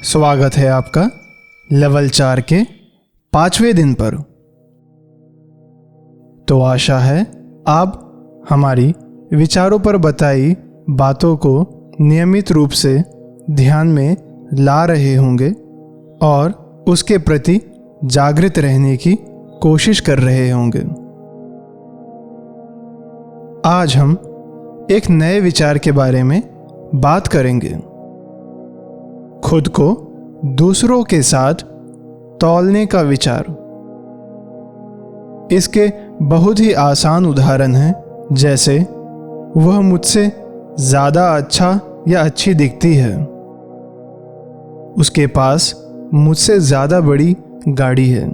स्वागत है आपका लेवल 4 के 5वें दिन पर। तो आशा है आप हमारी विचारों पर बताई बातों को नियमित रूप से ध्यान में ला रहे होंगे और उसके प्रति जागृत रहने की कोशिश कर रहे होंगे। आज हम एक नए विचार के बारे में बात करेंगे। खुद को दूसरों के साथ तौलने का विचार। इसके बहुत ही आसान उदाहरण हैं, जैसे वह मुझसे ज़्यादा अच्छा या अच्छी दिखती है, उसके पास मुझसे ज़्यादा बड़ी गाड़ी है,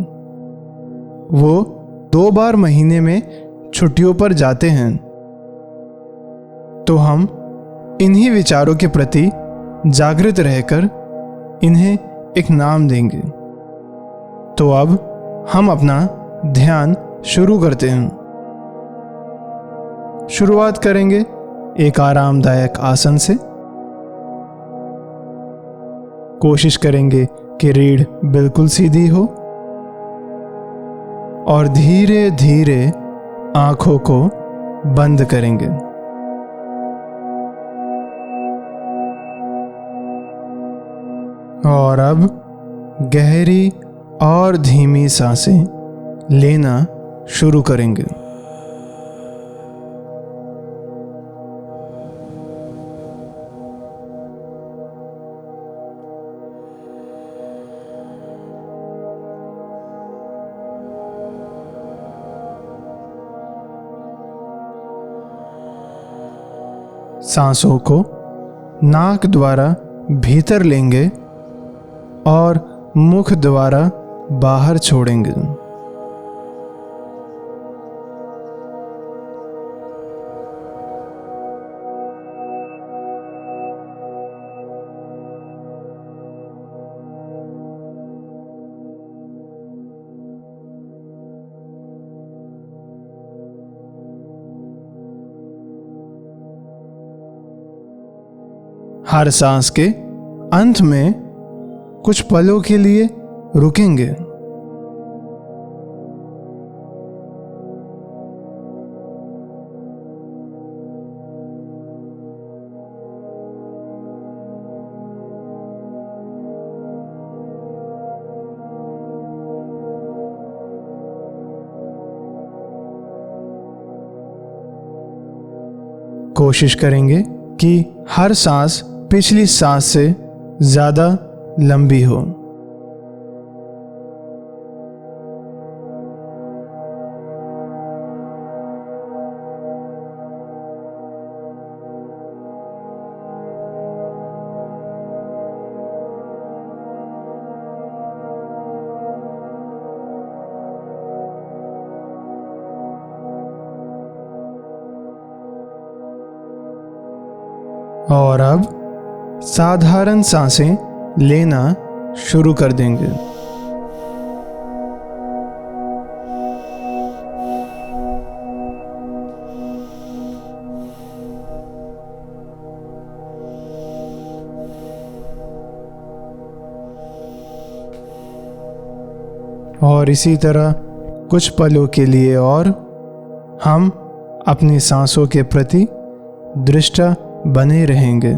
वो 2 बार महीने में छुट्टियों पर जाते हैं। तो हम इन्हीं विचारों के प्रति जागृत रहकर इन्हें एक नाम देंगे। तो अब हम अपना ध्यान शुरू करते हैं। शुरुआत करेंगे एक आरामदायक आसन से। कोशिश करेंगे कि रीढ़ बिल्कुल सीधी हो और धीरे धीरे आंखों को बंद करेंगे। और अब गहरी और धीमी सांसें लेना शुरू करेंगे। सांसों को नाक द्वारा भीतर लेंगे और मुख द्वारा बाहर छोड़ेंगे। हर सांस के अंत में कुछ पलों के लिए रुकेंगे। कोशिश करेंगे कि हर सांस पिछली सांस से ज्यादा लंबी हो। और अब साधारण सांसें लेना शुरू कर देंगे। और इसी तरह कुछ पलों के लिए और हम अपनी सांसों के प्रति दृष्ट बने रहेंगे।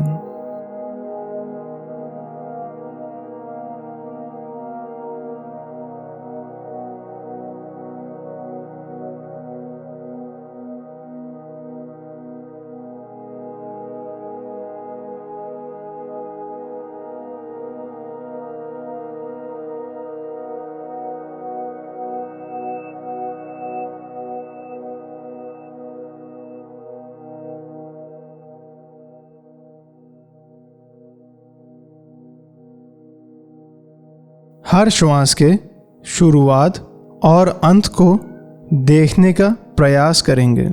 हर श्वास के शुरुआत और अंत को देखने का प्रयास करेंगे।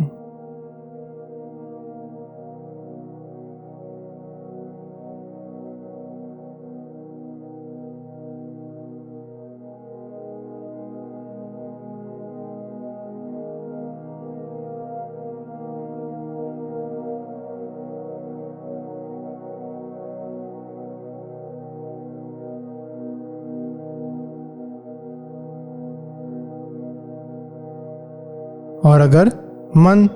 और अगर मन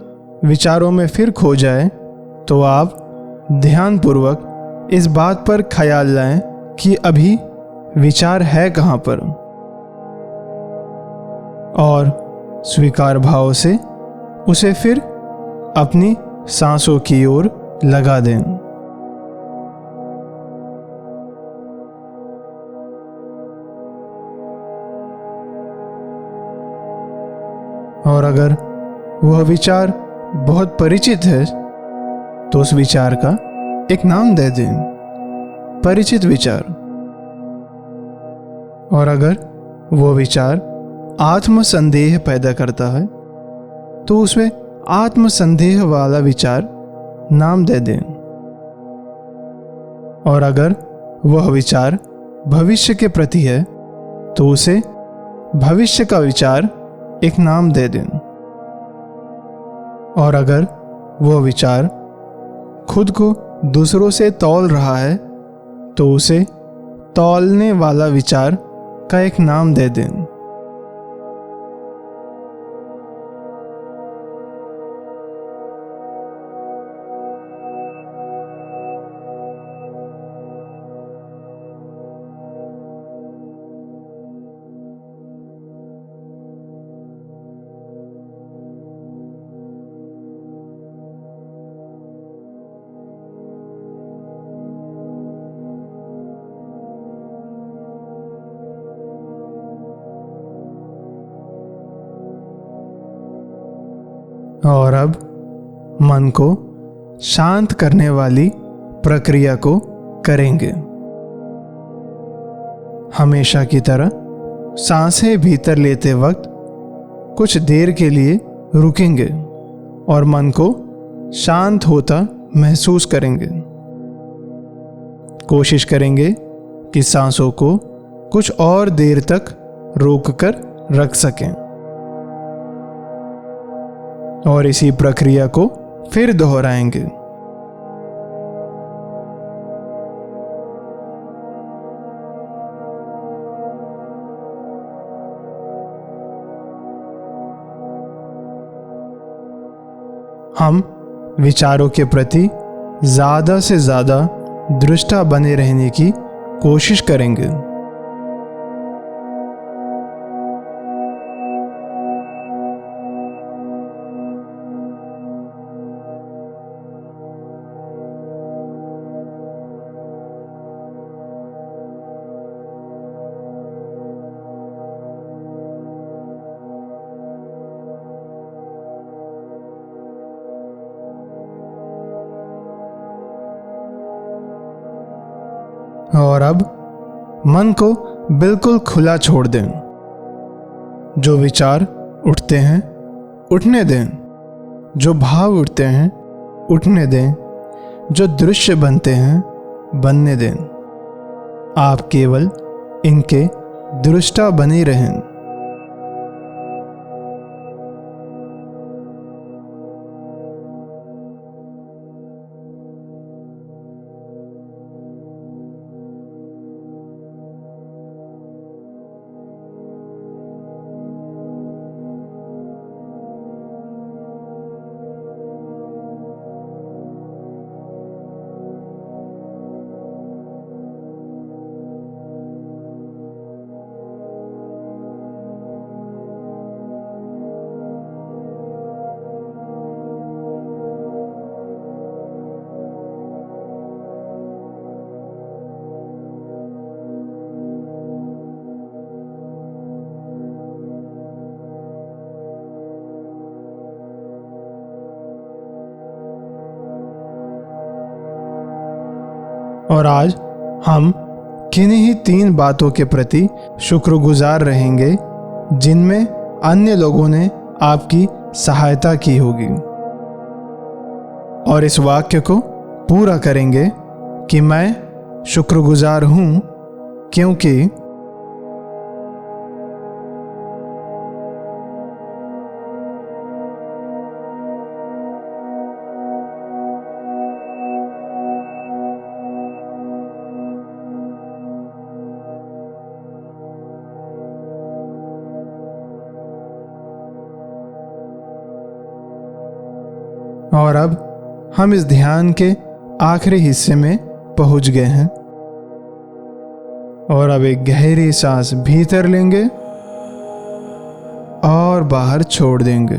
विचारों में फिर खो जाए तो आप ध्यानपूर्वक इस बात पर ख्याल लाएं कि अभी विचार है कहाँ पर, और स्वीकार भाव से उसे फिर अपनी सांसों की ओर लगा दें। और अगर वह विचार बहुत परिचित है तो उस विचार का एक नाम दे दें, परिचित विचार। और अगर वह विचार आत्मसंदेह पैदा करता है तो उसमें आत्मसंदेह वाला विचार नाम दे दें। और अगर वह विचार भविष्य के प्रति है तो उसे भविष्य का विचार एक नाम दे दें। और अगर वह विचार खुद को दूसरों से तौल रहा है तो उसे तौलने वाला विचार का एक नाम दे दें। और अब मन को शांत करने वाली प्रक्रिया को करेंगे। हमेशा की तरह सांसें भीतर लेते वक्त कुछ देर के लिए रुकेंगे और मन को शांत होता महसूस करेंगे। कोशिश करेंगे कि सांसों को कुछ और देर तक रोककर रख सकें और इसी प्रक्रिया को फिर दोहराएंगे। हम विचारों के प्रति ज़्यादा से ज़्यादा दृष्टा बने रहने की कोशिश करेंगे। और अब मन को बिल्कुल खुला छोड़ दें। जो विचार उठते हैं उठने दें, जो भाव उठते हैं उठने दें, जो दृश्य बनते हैं बनने दें। आप केवल इनके दृष्टा बने रहें। और आज हम किन्हीं ही 3 बातों के प्रति शुक्रगुजार रहेंगे जिनमें अन्य लोगों ने आपकी सहायता की होगी, और इस वाक्य को पूरा करेंगे कि मैं शुक्रगुजार हूँ क्योंकि और अब हम इस ध्यान के आखिरी हिस्से में पहुंच गए हैं। और अब एक गहरी सांस भीतर लेंगे और बाहर छोड़ देंगे।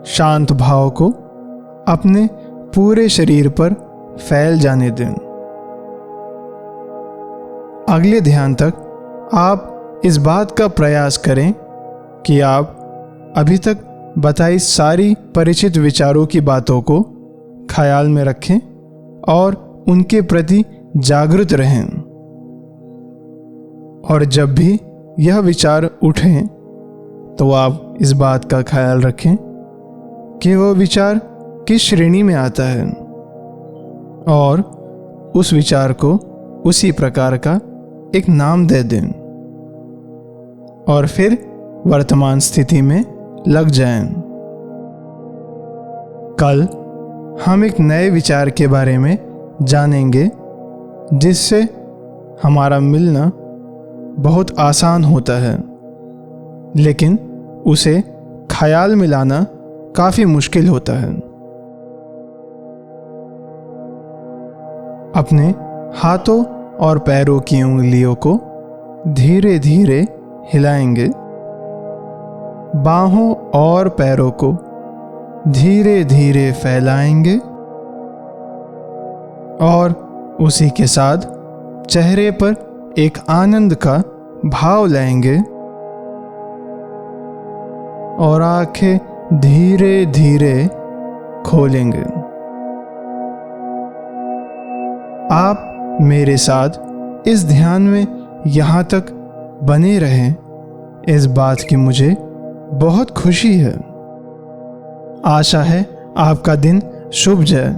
शांत भाव को अपने पूरे शरीर पर फैल जाने दें। अगले ध्यान तक आप इस बात का प्रयास करें कि आप अभी तक बताई सारी परिचित विचारों की बातों को ख्याल में रखें और उनके प्रति जागरूक रहें। और जब भी यह विचार उठें तो आप इस बात का ख्याल रखें कि वह विचार किस श्रेणी में आता है और उस विचार को उसी प्रकार का एक नाम दे दें और फिर वर्तमान स्थिति में लग जाएं। कल हम एक नए विचार के बारे में जानेंगे जिससे हमारा मिलना बहुत आसान होता है, लेकिन उसे ख्याल में लाना काफी मुश्किल होता है। अपने हाथों और पैरों की उंगलियों को धीरे धीरे हिलाएंगे। बाहों और पैरों को धीरे धीरे फैलाएंगे और उसी के साथ चेहरे पर एक आनंद का भाव लाएंगे और आंखें धीरे धीरे खोलेंगे। आप मेरे साथ इस ध्यान में यहाँ तक बने रहें, इस बात की मुझे बहुत खुशी है। आशा है आपका दिन शुभ जाए।